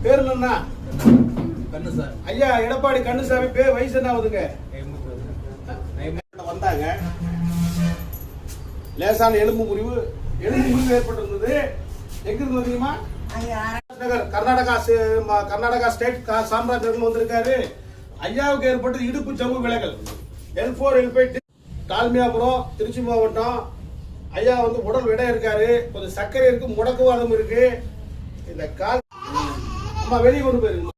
பேர் என்னன்னா? கண்ணுசாமி. ஐயா எடப்பாடி கண்ணுசாமி. பேர் வயசு என்ன ஆகுதுங்க? வந்தாங்க. லேசான எலும்பு முறிவு ஏற்பட்டிருந்தது. எங்க இருந்து வந்தீங்கம்மா? கர்நாடகா ஸ்டேட் சாம்ராஜ்யம் வந்திருக்காரு. ஐயாவுக்கு ஏற்பட்டது இடுப்பு ஜவ்வு விலகல். L4 L5 டால்மியாபுரம், திருச்சி மாவட்டம். ஐயா வந்து உடல் விட இருக்காரு. கொஞ்சம் சர்க்கரை இருக்கு, முடக்குவாதம் இருக்கு. இந்த கால் அம்மா வெளியே கொண்டு போயிருங்க.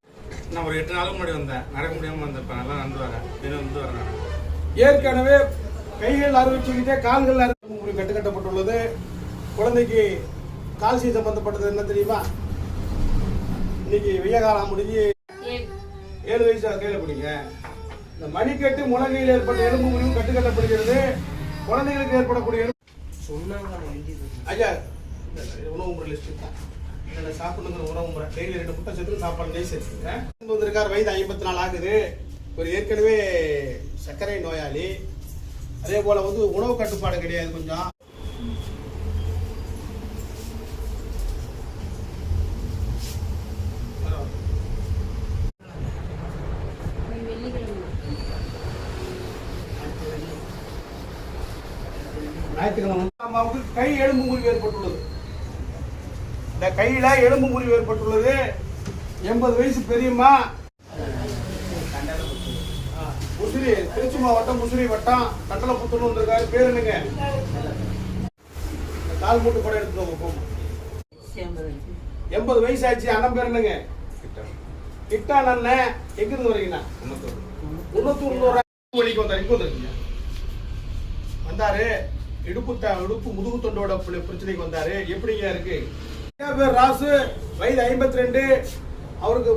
நான் ஒரு 8 நாளுக்கு முன்னாடி வந்தேன். நடக்க முடியாம வந்திருப்பேன். நல்லா நடந்து வரேன். ஏற்கனவே கைகள் அறுவை சிகிச்சை, கால்கள் அறுவை முறை கட்டுக்கட்டப்பட்டுள்ளது. குழந்தைக்கு கால்சி சம்பந்தப்பட்டது என்ன தெரியுமா? இன்னைக்கு வெய்ய காலம் முடிஞ்சு 7 வயசு கையில பிடிங்க. இந்த மணிக்கட்டு முழங்கையில் ஏற்பட்ட எலும்பு முறிவு கட்டுக்கட்டப்படுகிறது. குழந்தைகளுக்கு ஏற்படக்கூடிய ஐயா உணவு முறை லிஸ்ட் தான் சாப்பிடணுங்கிற உணவு முறை. டெய்லி 2 முட்டை சேர்த்து சாப்பாடு நெய் சேர்த்துங்க. வந்திருக்கார். வயது 54 ஆகுது. ஒரு ஏற்கனவே சர்க்கரை நோயாளி. அதே போல வந்து உணவு கட்டுப்பாடு கிடையாது. கொஞ்சம் ஞாயிற்றுக்கிழமை கை எலும்பு முறிவு ஏற்பட்டுள்ளது. இந்த கையில எலும்பு முறிவு ஏற்பட்டுள்ளது. 80 வயசு பெரியம்மா. முசிறி, திருச்சி மாவட்டம் முசிறி வட்டம் கண்டலப்புத்தூர் வந்திருக்காரு. பேர் என்னங்க? கால் மூட்டு கூட எடுத்துக்கோங்க போகும். 80 வயசு ஆச்சு. அண்ணன் பேர் என்னங்க? கிட்டான் அண்ணன். எங்க இருந்து வரீங்கன்னா? குன்னத்தூர் வழிக்கு வந்தாரு. இங்க வந்துருக்கீங்க. வந்தாரு. இடுப்பு முதுகு தொண்டோட பிரச்சனைக்கு வந்தாரு. எப்படிங்க இருக்கு? பேர் ராசு. வயது 52. அவருக்கு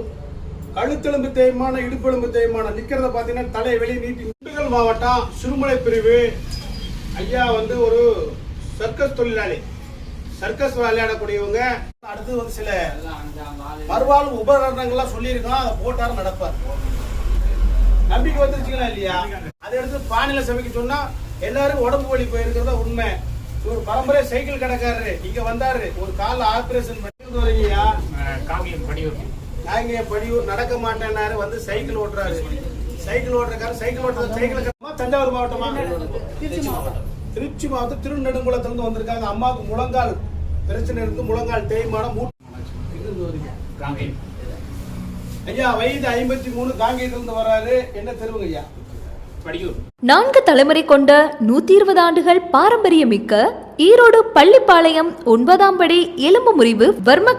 கழுத்தெலும்பு தேய்மான, இடுப்பெலும்பு தேய்மான. நிக்கிறத பாத்தீங்கன்னா தலையை வெளியே நீட்டி. திண்டுக்கல் மாவட்டம் சிறுமலை பிரிவு. ஐயா வந்து ஒரு சர்க்கஸ் தொழிலாளி. சர்க்கஸ் விளையாடக்கூடியவங்க. அடுத்து வந்து சில மறுவாழ்வு உபகரணங்கள்லாம் சொல்லியிருக்கோம். அதை போட்டாரு நடப்பார். நம்பிக்கை வந்துருச்சுங்களா இல்லையா? அதை எடுத்து பானையில சமைக்க சொன்னா எல்லாரும் உடம்பு வலி போயிருக்கிறதா உண்மை. ஒரு பரம்பரை சைக்கிள் கடைக்காரரு இங்க வந்தாரு. ஒரு கால ஆபரேஷன் பண்ணி வரீங்கயா. நாங்க படியூர் நடக்க மாட்டேன்னாரு. வந்து சைக்கிள் ஓட்டுறாரு. சைக்கிள் ஓட்டுறக்காரு. சைக்கிள் ஓட்டுறது சைக்கிள் தஞ்சாவூர் மாவட்டமா? திருச்சி மாவட்டம் திருநெடுங்குளத்துல இருந்து வந்திருக்காங்க. அம்மாவுக்கு முழங்கால் பிரச்சனை இருந்து முழங்கால் தேய்மானம். ஐயா வயது 53. காங்கேயத்திலிருந்து வராரு. என்ன தெருவுங்க ஐயா? 4 தலைமுறை கொண்ட 120 ஆண்டுகள் பாரம்பரியமிக்க ஈரோடு பள்ளிப்பாளையம் 9ஆம் படி எலும்பு முறிவு வர்ம